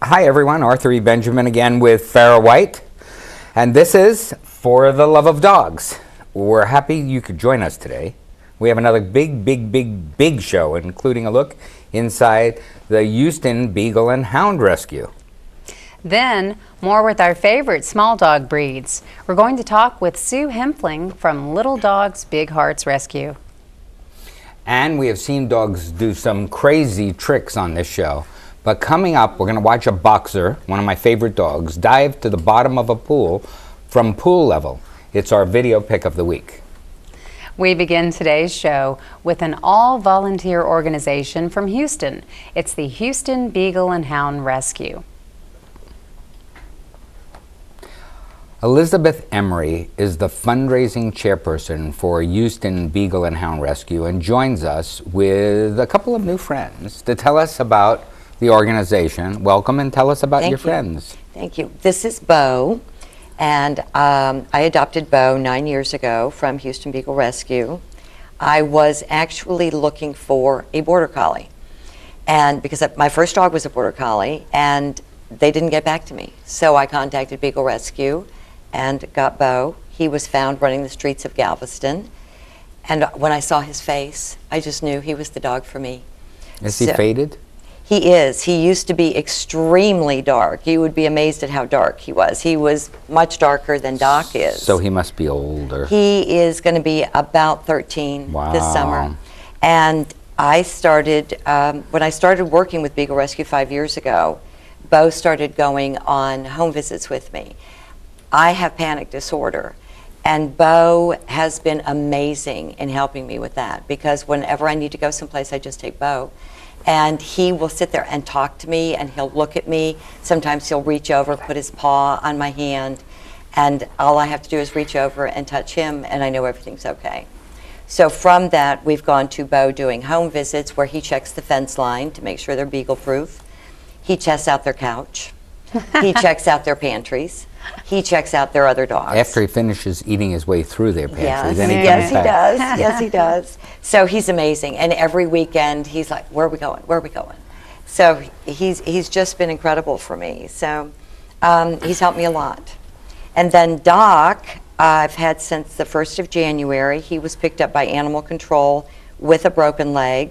Hi everyone, Arthur E. Benjamin again with Farrah White, and this is For the Love of Dogs. We're happy you could join us today. We have another big show, including a look inside the Houston Beagle and Hound Rescue. Then, more with our favorite small dog breeds. We're going to talk with Sue Hempfling from Little Dogs Big Hearts Rescue. And we have seen dogs do some crazy tricks on this show. But coming up, we're going to watch a boxer, one of my favorite dogs, dive to the bottom of a pool from pool level. It's our video pick of the week. We begin today's show with an all-volunteer organization from Houston. It's the Houston Beagle and Hound Rescue. Elizabeth Emery is the fundraising chairperson for Houston Beagle and Hound Rescue and joins us with a couple of new friends to tell us about the organization. Welcome, and tell us about your friends. Thank you. This is Bo, and I adopted Bo 9 years ago from Houston Beagle Rescue. I was actually looking for a Border Collie, and because my first dog was a Border Collie, and they didn't get back to me. So I contacted Beagle Rescue and got Bo. He was found running the streets of Galveston, and when I saw his face, I just knew he was the dog for me. Is he faded? He is. He used to be extremely dark. You would be amazed at how dark he was. He was much darker than Doc is. So he must be older. He is going to be about 13 this summer. And I started, when I started working with Beagle Rescue 5 years ago, Bo started going on home visits with me. I have panic disorder, and Bo has been amazing in helping me with that, because whenever I need to go someplace, I just take Bo. And he will sit there and talk to me, and he'll look at me. Sometimes he'll reach over, put his paw on my hand, and all I have to do is reach over and touch him, and I know everything's okay. So from that, we've gone to Bo doing home visits where he checks the fence line to make sure they're beagle-proof. He checks out their couch. He checks out their pantries. He checks out their other dogs. After he finishes eating his way through their pantry, then he yes, comes back. Yes, he does. Yes, he does. So he's amazing. And every weekend, he's like, where are we going? Where are we going? So he's just been incredible for me. So he's helped me a lot. And then Doc, I've had since the 1st of January. He was picked up by animal control with a broken leg.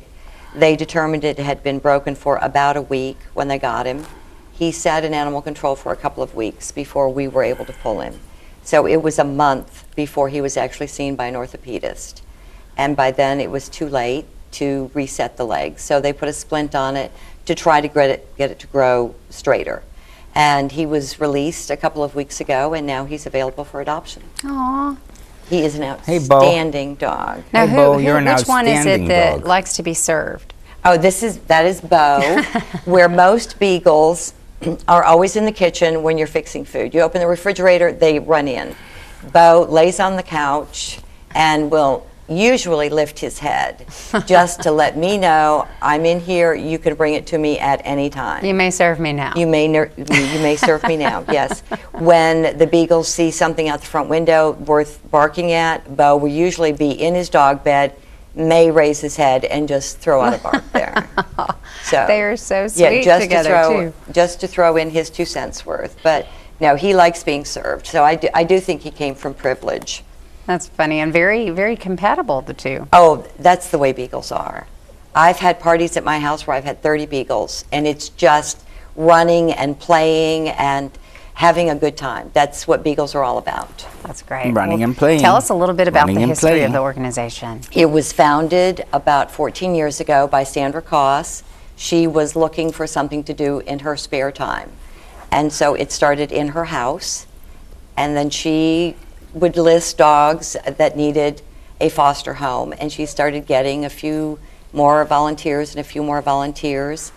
They determined it had been broken for about a week when they got him. He sat in animal control for a couple of weeks before we were able to pull him. So it was a month before he was actually seen by an orthopedist. And by then it was too late to reset the leg. So they put a splint on it to try to get it to grow straighter. And he was released a couple of weeks ago, and now he's available for adoption. Aww. He is an outstanding dog. Now, hey, Bo, you're an which one is it that dog. likes to be served? Oh, that is Bo, where most beagles are always in the kitchen when you're fixing food. You open the refrigerator, they run in. Bo lays on the couch and will usually lift his head just to let me know, I'm in here, you can bring it to me at any time. You may serve me now. You may serve me now, yes. When the beagles see something out the front window worth barking at, Bo will usually be in his dog bed, may raise his head and just throw out a bark there. So they are so sweet together, just to throw in his 2 cents worth. But no, he likes being served. So I do think he came from privilege. That's funny, and very, very compatible, the two. Oh, that's the way beagles are. I've had parties at my house where I've had 30 beagles, and it's just running and playing and having a good time. That's what beagles are all about. That's great. Running and playing. Tell us a little bit about the history of playing. the organization. It was founded about 14 years ago by Sandra Koss. She was looking for something to do in her spare time. And so it started in her house, and then she would list dogs that needed a foster home, and she started getting a few more volunteers and a few more volunteers.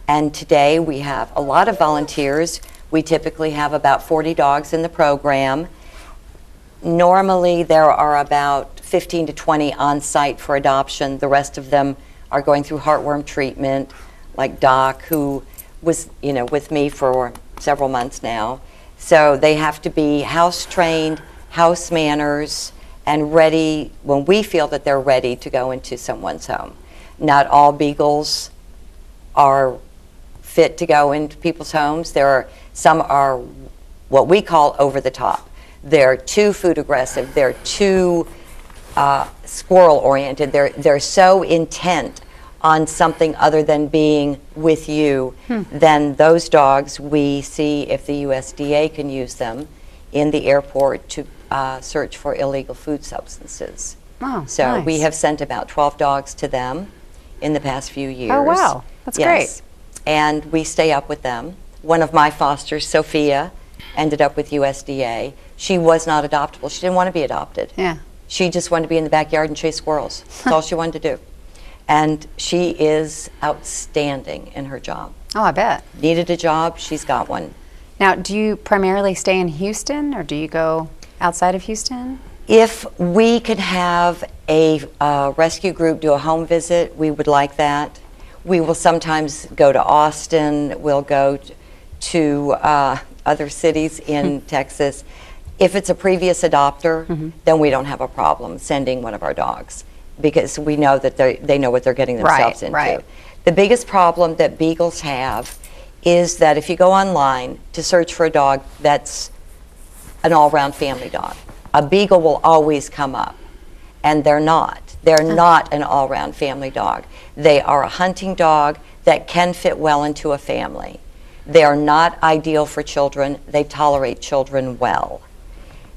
And today we have a lot of volunteers. We typically have about 40 dogs in the program. Normally there are about 15 to 20 on site for adoption. The rest of them are going through heartworm treatment, like Doc, who was with me for several months now. So they have to be house trained, house manners, and ready when we feel that they're ready to go into someone's home. Not all beagles are fit to go into people's homes. Some are what we call over the top. They're too food aggressive. They're too squirrel oriented. They're so intent on something other than being with you. Then those dogs, we see if the USDA can use them in the airport to search for illegal food substances. Oh, So nice. we have sent about 12 dogs to them in the past few years. Oh, wow. That's Yes. And we stay up with them. One of my fosters, Sophia, ended up with USDA. She was not adoptable. She didn't want to be adopted. Yeah. She just wanted to be in the backyard and chase squirrels. That's all she wanted to do. And she is outstanding in her job. Oh, I bet. Needed a job, she's got one. Now, do you primarily stay in Houston, or do you go outside of Houston? If we could have a rescue group do a home visit, we would like that. We will sometimes go to Austin. We'll go to other cities in Texas. If it's a previous adopter, then we don't have a problem sending one of our dogs because we know that they know what they're getting themselves into. Right. The biggest problem that beagles have is that if you go online to search for a dog that's an all-round family dog, a beagle will always come up, and they're not. They're not an all-round family dog. They are a hunting dog that can fit well into a family. They are not ideal for children. They tolerate children well.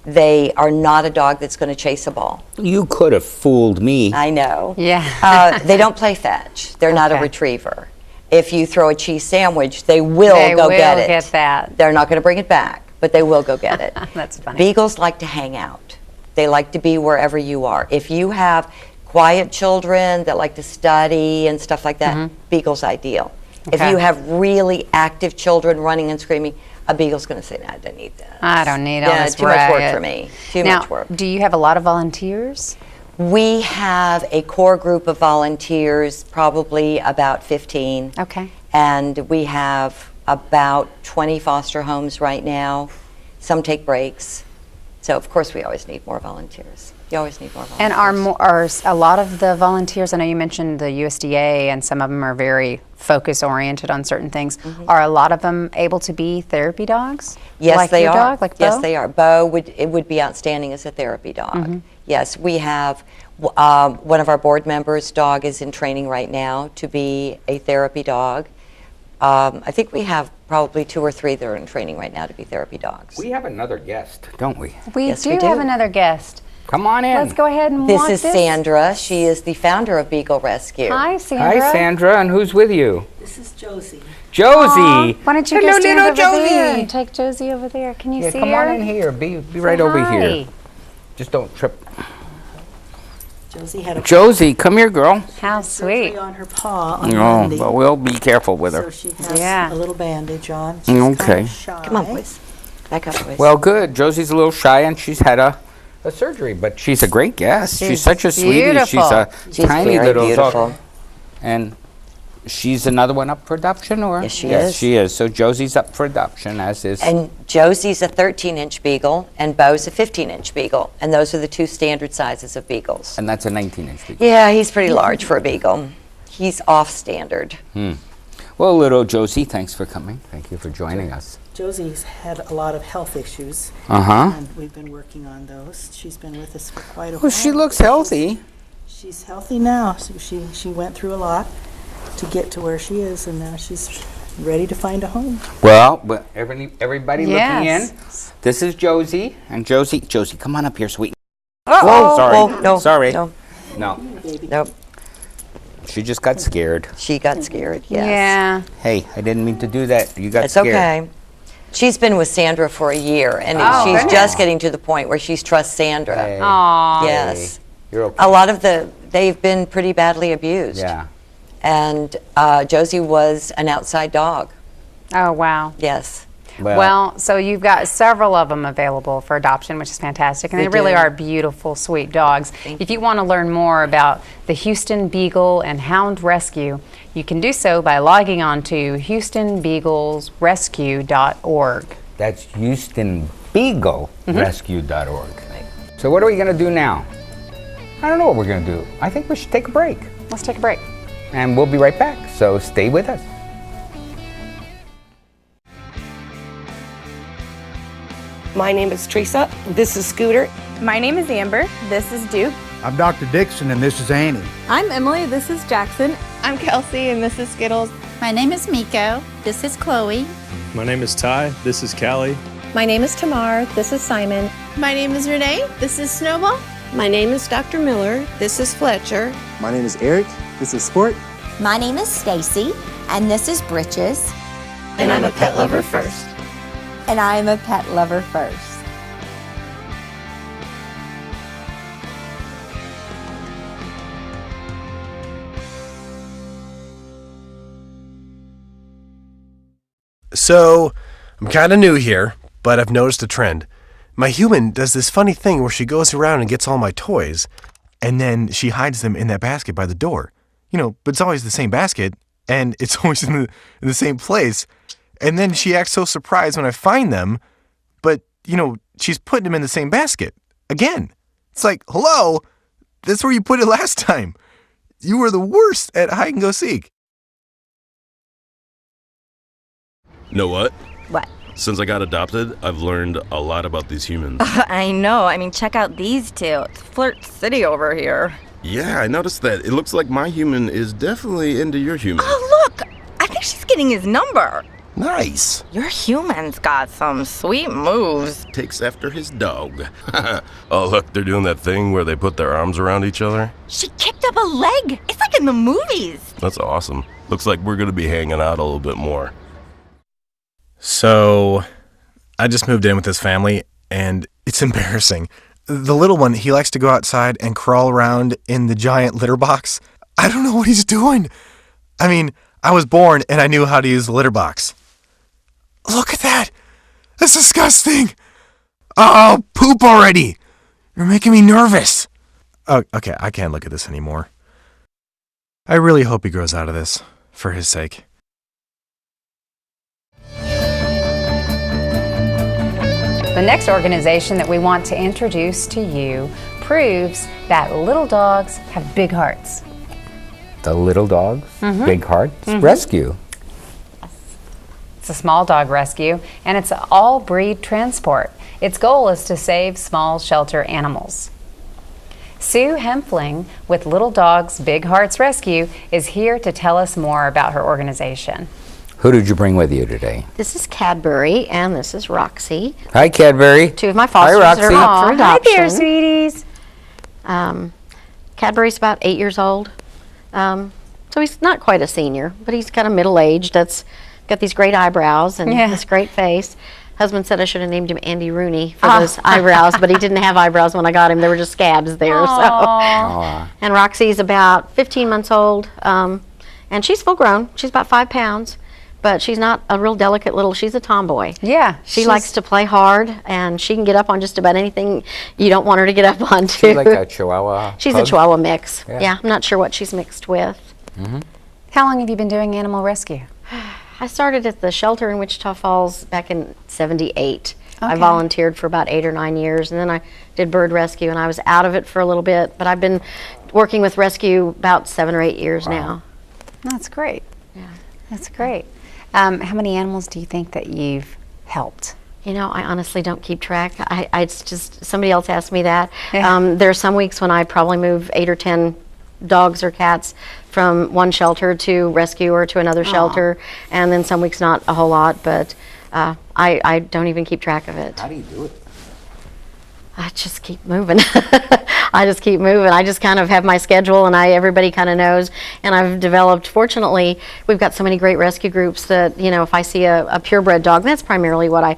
They are not a dog that's going to chase a ball. You could have fooled me. I know. Yeah. They don't play fetch. They're not a Okay. retriever. If you throw a cheese sandwich, they will They go will get it. get that. They're not going to bring it back, but they will go get it. That's funny. Beagles like to hang out. They like to be wherever you are. If you have quiet children that like to study and stuff like that, beagle's ideal. If Okay. you have really active children running and screaming, a beagle's going to say, "No, I don't need that. I don't need all Yeah, this too much work riot." for me. Too Now, much work." do you have a lot of volunteers? We have a core group of volunteers, probably about 15. Okay. And we have about 20 foster homes right now. Some take breaks. So, of course, we always need more volunteers. You always need more volunteers. And are a lot of the volunteers, I know you mentioned the USDA and some of them are very focus oriented on certain things. Are a lot of them able to be therapy dogs? Yes, like they your are. dog, like Yes, Bo? they are. Bo would be outstanding as a therapy dog. Yes, we have one of our board members' dog is in training right now to be a therapy dog. I think we have probably 2 or 3 that are in training right now to be therapy dogs. We have another guest, don't we? We Yes, do we do. have another guest. Come on in. Let's go ahead and This walk is Sandra. She is the founder of Beagle Rescue. Hi, Sandra. Hi, Sandra, and who's with you? This is Josie. Josie. Aw, why don't you Hello, go stand little over there Josie. and take Josie over there? Can you Yeah, see come her? on in here. Be right Say over hi. here. Just don't trip. Josie had a Josie, come here, girl. How surgery sweet. on her paw on Oh, Monday. but we'll be careful with So her. she has Yeah. a little bandage on. She's Okay. kind of shy. Come on, boys. Back up, boys. Well, good. Josie's a little shy, and she's had a surgery, but she's a great guest. She's She's such a sweetie. She's a She's tiny very little beautiful. dog. And she's another one up for adoption, or? Yes, she Yes, is. she is. So Josie's up for adoption, as is. And Josie's a 13-inch beagle, and Bo's a 15-inch beagle. And those are the 2 standard sizes of beagles. And that's a 19-inch beagle. Yeah, he's pretty large for a beagle. He's off standard. Well, little Josie, thanks for coming. Thank you for joining us. Josie's had a lot of health issues, Uh-huh. and we've been working on those. She's been with us for quite a while. Well, she looks healthy. She's healthy now. So she went through a lot to get to where she is, and now she's ready to find a home. Well, but everybody looking Yes. in. This is Josie. And Josie, come on up here, sweet. Oh, sorry. oh, no. Sorry. No, No, no. she just got scared. She got scared, yes. Yeah. Hey, I didn't mean to do that. You got It's scared. okay. She's been with Sandra for a year, and Oh, she's goodness. just getting to the point where she's trusts Sandra. Hey, Aw. Yes. you're okay. A lot of they've been pretty badly abused. Yeah. And Josie was an outside dog. Oh, wow. Yes. Well, so you've got several of them available for adoption, which is fantastic. And We they really do. are beautiful, sweet dogs. If you want to learn more about the Houston Beagle and Hound Rescue, you can do so by logging on to HoustonBeaglesRescue.org. That's HoustonBeagleRescue.org. So what are we going to do now? I don't know what we're going to do. I think we should take a break. Let's take a break. And we'll be right back. So stay with us. My name is Teresa. This is Scooter. My name is Amber. This is Duke. I'm Dr. Dixon, and this is Annie. I'm Emily. This is Jackson. I'm Kelsey, and this is Skittles. My name is Miko. This is Chloe. My name is Ty. This is Callie. My name is Tamar. This is Simon. My name is Renee. This is Snowball. My name is Dr. Miller. This is Fletcher. My name is Eric. This is Sport. My name is Stacy, and this is Britches. And I'm a pet lover first. And I am a pet lover first. So, I'm kind of new here, but I've noticed a trend. My human does this funny thing where she goes around and gets all my toys, and then she hides them in that basket by the door. But it's always the same basket, and it's always in the same place. And then she acts so surprised when I find them, but, she's putting them in the same basket. Again. It's like, hello, that's where you put it last time. You were the worst at hide and go seek. Know what? What? Since I got adopted, I've learned a lot about these humans. I know. Check out these two. It's Flirt City over here. Yeah, I noticed that. It looks like my human is definitely into your human. Oh, look! I think she's getting his number. Nice. Your human's got some sweet moves. Takes after his dog. Oh, look, they're doing that thing where they put their arms around each other. She kicked up a leg. It's like in the movies. That's awesome. Looks like we're going to be hanging out a little bit more. So, I just moved in with this family, and it's embarrassing. The little one, he likes to go outside and crawl around in the giant litter box. I don't know what he's doing. I was born, and I knew how to use the litter box. Look at that! That's disgusting! Oh, poop already! You're making me nervous. Oh, okay, I can't look at this anymore. I really hope he grows out of this, for his sake. The next organization that we want to introduce to you proves that little dogs have big hearts. The Little Dogs Big Hearts Rescue. It's a small dog rescue, and it's all breed transport. Its goal is to save small shelter animals. Sue Hempfling with Little Dogs Big Hearts Rescue is here to tell us more about her organization. Who did you bring with you today? This is Cadbury, and this is Roxy. Hi, Cadbury. Two of my fosters Hi, Roxy. are up for adoption. Hi there, sweeties. Cadbury's about 8 years old. So he's not quite a senior, but he's kind of middle-aged. That's got these great eyebrows and this great face. Husband said I should have named him Andy Rooney for those eyebrows, but he didn't have eyebrows when I got him. There were just scabs there. So. And Roxy's about 15 months old, and she's full grown. She's about 5 pounds, but she's not a real delicate little, she's a tomboy. Yeah. She likes to play hard, and she can get up on just about anything you don't want her to get up on. She's like a Chihuahua She's pug? a Chihuahua mix. Yeah, I'm not sure what she's mixed with. How long have you been doing animal rescue? I started at the shelter in Wichita Falls back in '78. I volunteered for about 8 or 9 years, and then I did bird rescue, and I was out of it for a little bit, but I've been working with rescue about 7 or 8 years now. That's great. Yeah. That's great. How many animals do you think that you've helped? I honestly don't keep track. It's just, somebody else asked me that. There are some weeks when I probably move 8 or 10 dogs or cats from one shelter to rescue or to another shelter, and then some weeks not a whole lot, but I don't even keep track of it. How do you do it? I just keep moving. I just keep moving. I just kind of have my schedule, and everybody kind of knows. And I've developed, fortunately, we've got so many great rescue groups that, if I see a purebred dog, that's primarily what I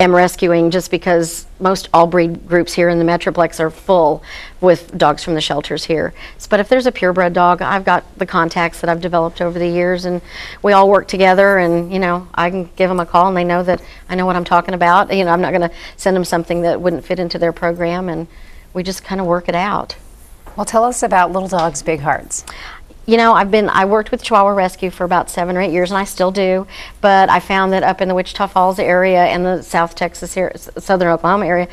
am rescuing, just because most all breed groups here in the Metroplex are full with dogs from the shelters here. But if there's a purebred dog, I've got the contacts that I've developed over the years, and we all work together, and I can give them a call and they know that I know what I'm talking about. I'm not going to send them something that wouldn't fit into their program, and we just kind of work it out. Well, tell us about Little Dogs Big Hearts. I worked with Chihuahua Rescue for about 7 or 8 years, and I still do, but I found that up in the Wichita Falls area and the South Texas area, Southern Oklahoma area,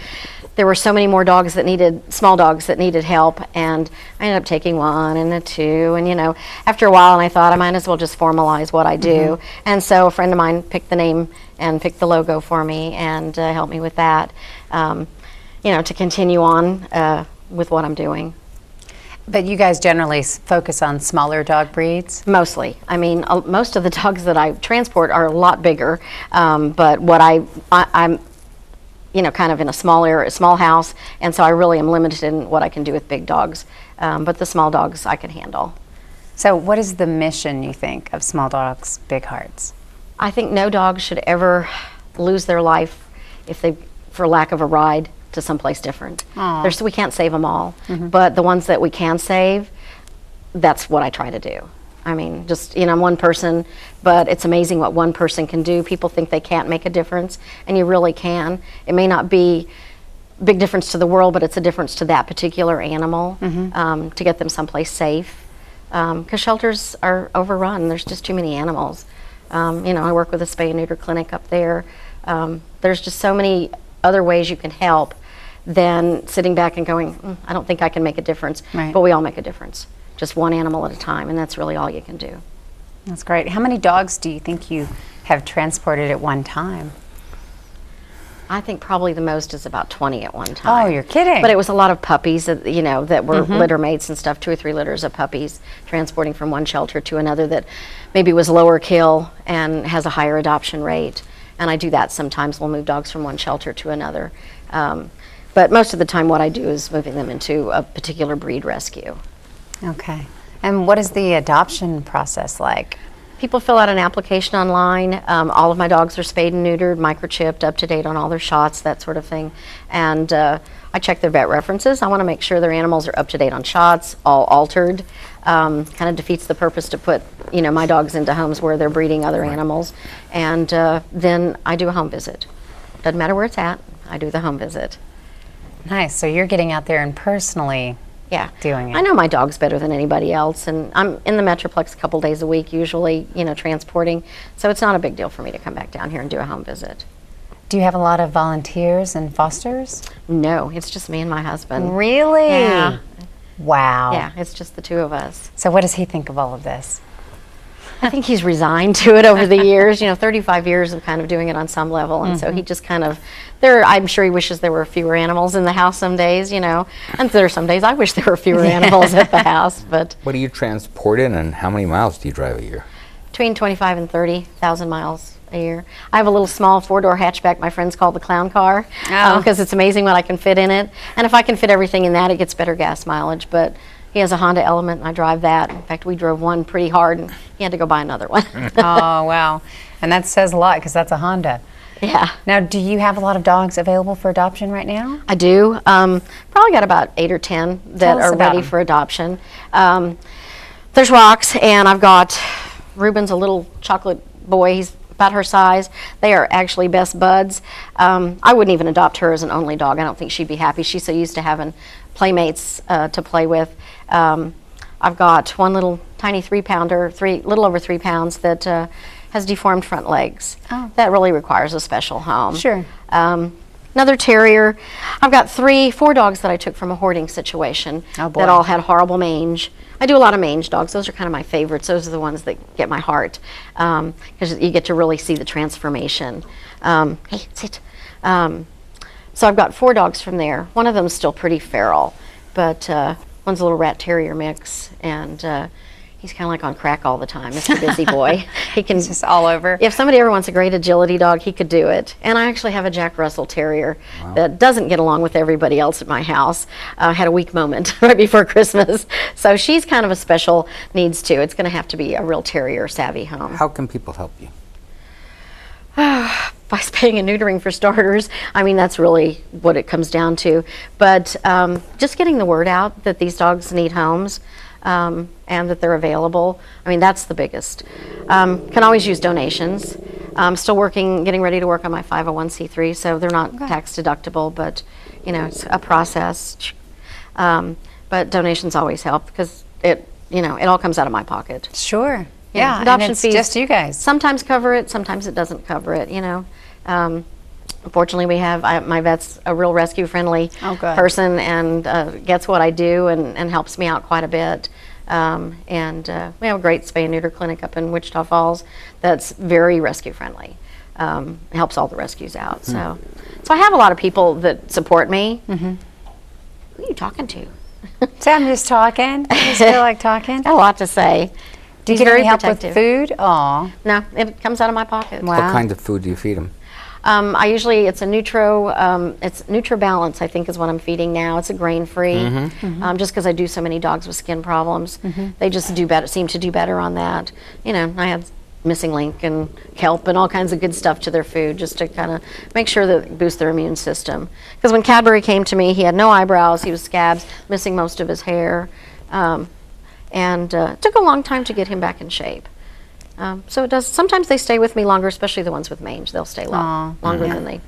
there were so many more dogs that needed, small dogs that needed help, and I ended up taking 1 and a 2, and after a while, and I thought I might as well just formalize what I do. And so a friend of mine picked the name and picked the logo for me and helped me with that, to continue on with what I'm doing. But you guys generally focus on smaller dog breeds? Mostly. I mean, most of the dogs that I transport are a lot bigger, but what I'm kind of in a small house, and so I really am limited in what I can do with big dogs. But the small dogs I can handle. So what is the mission, you think, of Small Dogs, Big Hearts? I think no dog should ever lose their life for lack of a ride to someplace different. We can't save them all, but the ones that we can save, that's what I try to do. I mean, just, I'm one person, but it's amazing what one person can do. People think they can't make a difference, and you really can. It may not be a big difference to the world, but it's a difference to that particular animal, to get them someplace safe. Because shelters are overrun. There's just too many animals. I work with a spay and neuter clinic up there. There's just so many other ways you can help than sitting back and going, I don't think I can make a difference. Right. But we all make a difference. Just one animal at a time, and that's really all you can do. That's great. How many dogs do you think you have transported at one time? I think probably the most is about 20 at one time. Oh, you're kidding. But it was a lot of puppies that, that were litter mates and stuff, 2 or 3 litters of puppies transporting from one shelter to another that maybe was lower kill and has a higher adoption rate. And I do that sometimes. We'll move dogs from one shelter to another. But most of the time what I do is moving them into a particular breed rescue. Okay. And what is the adoption process like? People fill out an application online. All of my dogs are spayed and neutered, microchipped, up to date on all their shots, that sort of thing. And I check their vet references. I want to make sure their animals are up to date on shots, all altered. Kind of defeats the purpose to put, my dogs into homes where they're breeding other animals. And then I do a home visit. Doesn't matter where it's at, I do the home visit. Nice. So you're getting out there and personally doing it. I know my dogs better than anybody else, and I'm in the Metroplex a couple days a week usually, transporting. So it's not a big deal for me to come back down here and do a home visit. Do you have a lot of volunteers and fosters? No, it's just me and my husband. Really? Yeah. Wow. Yeah, it's just the 2 of us. So what does he think of all of this? I think he's resigned to it over the years, 35 years of kind of doing it on some level, and so he just kind of, I'm sure he wishes there were fewer animals in the house some days, and there are some days I wish there were fewer animals at the house, but. What do you transport in, and how many miles do you drive a year? Between 25 and 30,000 miles a year. I have a little small 4-door hatchback my friends call the clown car, because it's amazing what I can fit in it, and if I can fit everything in that, it gets better gas mileage, but he has a Honda Element, and I drive that. In fact, we drove one pretty hard, and he had to go buy another one. Oh, wow. And that says a lot, because that's a Honda. Yeah. Now, do you have a lot of dogs available for adoption right now? I do. Probably got about 8 or 10 that are ready for adoption. There's Rox, and I've got Ruben's a little chocolate boy. He's about her size. They are actually best buds. I wouldn't even adopt her as an only dog. I don't think she'd be happy. She's so used to having playmates to play with. I've got one little tiny 3-pounder, little over 3 pounds, that has deformed front legs. Oh. That really requires a special home. Sure. Another terrier. I've got 4 dogs that I took from a hoarding situation that all had horrible mange. I do a lot of mange dogs. Those are kind of my favorites. Those are the ones that get my heart, because you get to really see the transformation. Hey, sit. So I've got 4 dogs from there. One of them is still pretty feral, but one's a little rat terrier mix, and he's kind of like on crack all the time, Mr. Busy Boy. He's just all over. If somebody ever wants a great agility dog, he could do it. And I actually have a Jack Russell Terrier that doesn't get along with everybody else at my house. Had a weak moment right before Christmas. So she's kind of a special needs too. It's going to have to be a real terrier savvy home. How can people help you? By spaying and neutering for starters. I mean, that's really what it comes down to. But just getting the word out that these dogs need homes, and that they're available. I mean, that's the biggest. Can always use donations. I'm still getting ready to work on my 501c3, so they're not tax deductible, but it's a process. But donations always help, because it all comes out of my pocket. Sure. Yeah, adoption and it's fees just you guys. Sometimes cover it, sometimes it doesn't cover it, Fortunately, we have my vet's a real rescue-friendly person and gets what I do and helps me out quite a bit. And we have a great spay and neuter clinic up in Wichita Falls that's very rescue-friendly. Helps all the rescues out. So I have a lot of people that support me. Who are you talking to? So I'm just talking. I just feel like talking. Got a lot to say. Do you get any help with food? Aw. No, it comes out of my pocket. What kind of food do you feed them? I usually, it's a it's NutriBalance, I think is what I'm feeding now. It's a grain-free, just because I do so many dogs with skin problems. They just do better, seem to do better on that. You know, I have Missing Link and kelp and all kinds of good stuff to their food just to kind of make sure that it boosts their immune system. Because when Cadbury came to me, he had no eyebrows, he was scabs, missing most of his hair, and it took a long time to get him back in shape. So it does. Sometimes they stay with me longer, especially the ones with mange. They'll stay longer than they.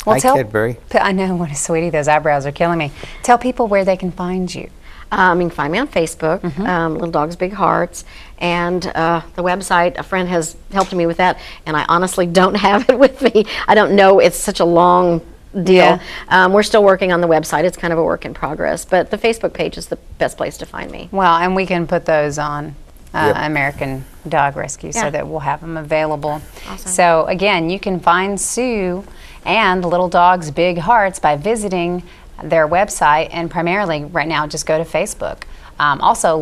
Well, hi, Cadbury. I know, what a sweetie. Those eyebrows are killing me. Tell people where they can find you. You can find me on Facebook, Little Dogs Big Hearts, and the website. A friend has helped me with that, and I honestly don't have it with me. I don't know. It's such a long deal. We're still working on the website. It's kind of a work in progress, but the Facebook page is the best place to find me. Well, and we can put those on American Dog Rescue so that we'll have them available. Awesome. So again, you can find Sue and Little Dogs Big Hearts by visiting their website, and primarily right now just go to Facebook. Also,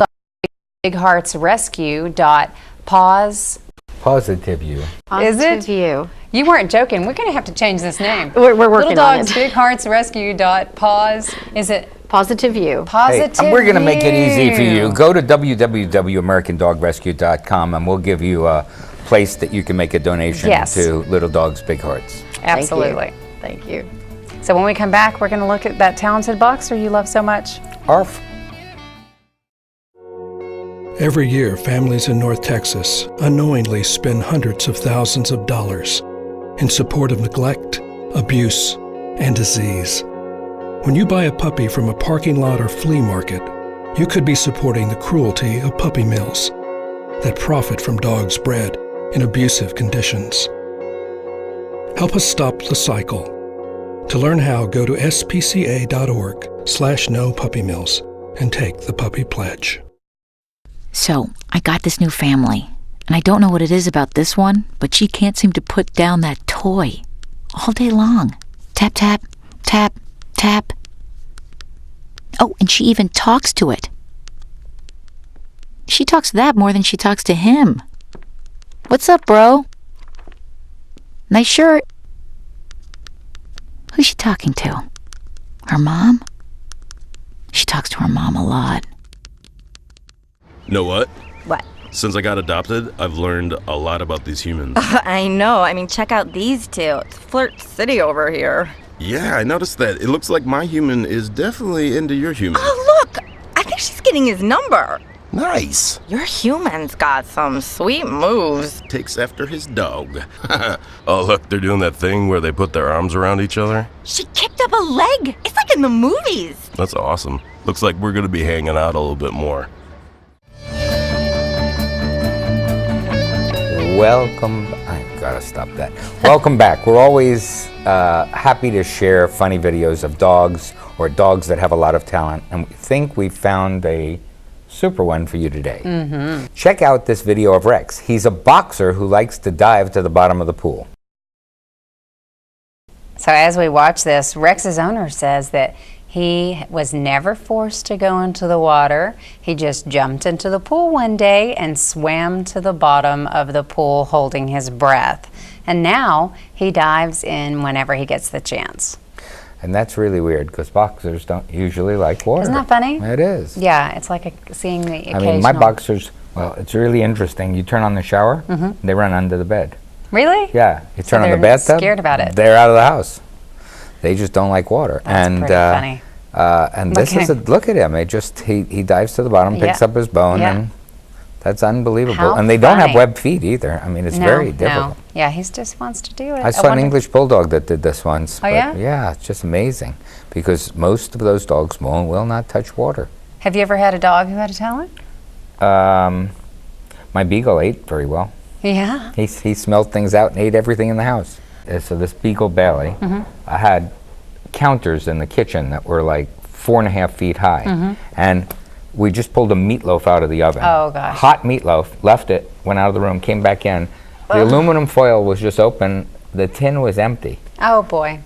bigheartsrescue.pause. Positive You. Is it? You. You weren't joking. We're going to have to change this name. We're working on it. Little Dogs Big Hearts Rescue.pause. Is it? Positive You. Positive and we're going to make it easy for you. Go to www.americandogrescue.com and we'll give you a place that you can make a donation to Little Dogs Big Hearts. Absolutely. Thank you. So when we come back, we're going to look at that talented boxer you love so much. Arf. Every year, families in North Texas unknowingly spend hundreds of thousands of dollars in support of neglect, abuse, and disease. When you buy a puppy from a parking lot or flea market, you could be supporting the cruelty of puppy mills that profit from dogs bred in abusive conditions. Help us stop the cycle. To learn how, go to spca.org/no-puppy-mills and take the puppy pledge. So, I got this new family, and I don't know what it is about this one, but she can't seem to put down that toy all day long. Tap, tap, tap, tap. Oh, and she even talks to it. She talks to that more than she talks to him. What's up, bro? Nice shirt. Who's she talking to? Her mom? She talks to her mom a lot. Know what? What? Since I got adopted, I've learned a lot about these humans. I know. I mean, check out these two. It's Flirt City over here. Yeah, I noticed that. It looks like my human is definitely into your human. Oh, look! I think she's getting his number. Nice. Your human's got some sweet moves. Takes after his dog. Oh, look, they're doing that thing where they put their arms around each other. She kicked up a leg. It's like in the movies. That's awesome. Looks like we're going to be hanging out a little bit more. Welcome. I gotta stop that. Welcome back. We're always happy to share funny videos of dogs or dogs that have a lot of talent, and we think we found a super one for you today. Check out this video of Rex. He's a boxer who likes to dive to the bottom of the pool. So as we watch this, Rex's owner says that he was never forced to go into the water. He just jumped into the pool one day and swam to the bottom of the pool holding his breath. And now he dives in whenever he gets the chance. And that's really weird because boxers don't usually like water. Isn't that funny? It is. Yeah, it's like seeing the occasional. I mean, my boxers, well, it's really interesting. You turn on the shower, they run under the bed. Really? Yeah. You turn on the they're bathtub, scared about it. They're out of the house. They just don't like water. That's pretty funny. And this is look at him. He dives to the bottom, picks up his bone, and that's unbelievable. How and they don't have funny. webbed feet either. I mean, it's very difficult. No. Yeah, he just wants to do it. I saw an English bulldog that did this once. Oh, yeah? Yeah, it's just amazing because most of those dogs will not touch water. Have you ever had a dog who had a talent? My beagle ate very well. Yeah. He smelled things out and ate everything in the house. So this Beagle Bailey, I had counters in the kitchen that were like 4.5 feet high. And we just pulled a meatloaf out of the oven. Oh, gosh. Hot meatloaf, left it, went out of the room, came back in. The aluminum foil was just open. The tin was empty. Oh, boy.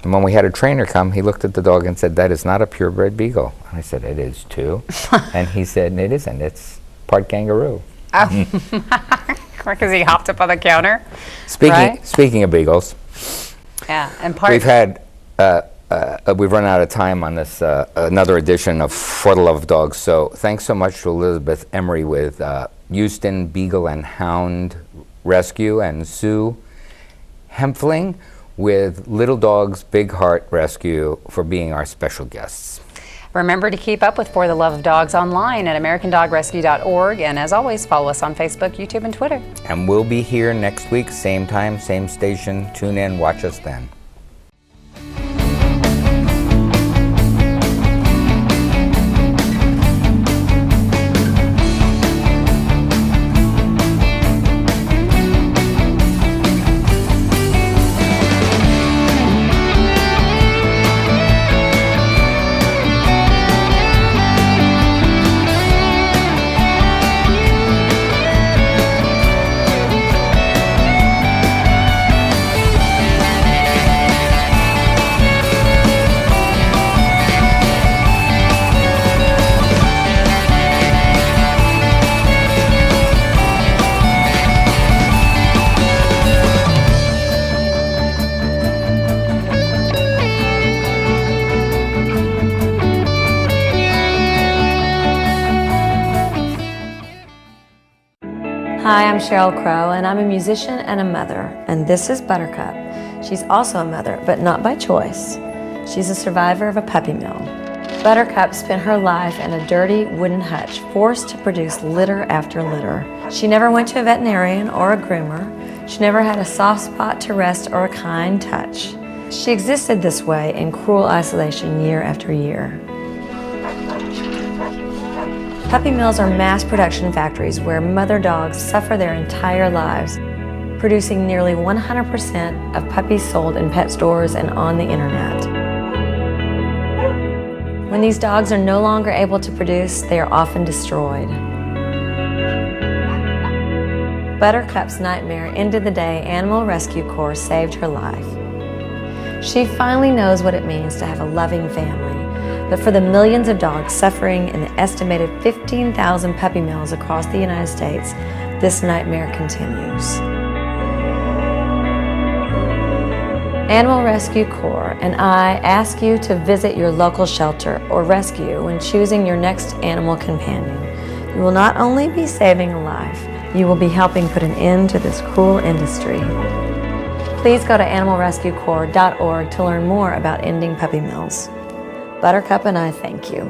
And when we had a trainer come, he looked at the dog and said, "That is not a purebred Beagle." And I said, "It is too." And he said, "It isn't. It's part kangaroo." Oh, because he hopped up on the counter. Speaking of Beagles, yeah, and part we've had we've run out of time on this another edition of For the Love of Dogs. So thanks so much to Elizabeth Emery with Houston Beagle and Hound Rescue, and Sue Hempfling with Little Dogs Big Heart Rescue for being our special guests. Remember to keep up with For the Love of Dogs online at AmericanDogRescue.org, and as always, follow us on Facebook, YouTube, and Twitter. And we'll be here next week, same time, same station. Tune in, watch us then. Hi, I'm Sheryl Crow, and I'm a musician and a mother, and this is Buttercup. She's also a mother, but not by choice. She's a survivor of a puppy mill. Buttercup spent her life in a dirty wooden hutch, forced to produce litter after litter. She never went to a veterinarian or a groomer. She never had a soft spot to rest or a kind touch. She existed this way in cruel isolation year after year. Puppy mills are mass production factories where mother dogs suffer their entire lives, producing nearly 100% of puppies sold in pet stores and on the internet. When these dogs are no longer able to produce, they are often destroyed. Buttercup's nightmare ended the day Animal Rescue Corps saved her life. She finally knows what it means to have a loving family. But for the millions of dogs suffering in the estimated 15,000 puppy mills across the United States, this nightmare continues. Animal Rescue Corps and I ask you to visit your local shelter or rescue when choosing your next animal companion. You will not only be saving a life, you will be helping put an end to this cruel industry. Please go to animalrescuecorps.org to learn more about ending puppy mills. Buttercup and I thank you.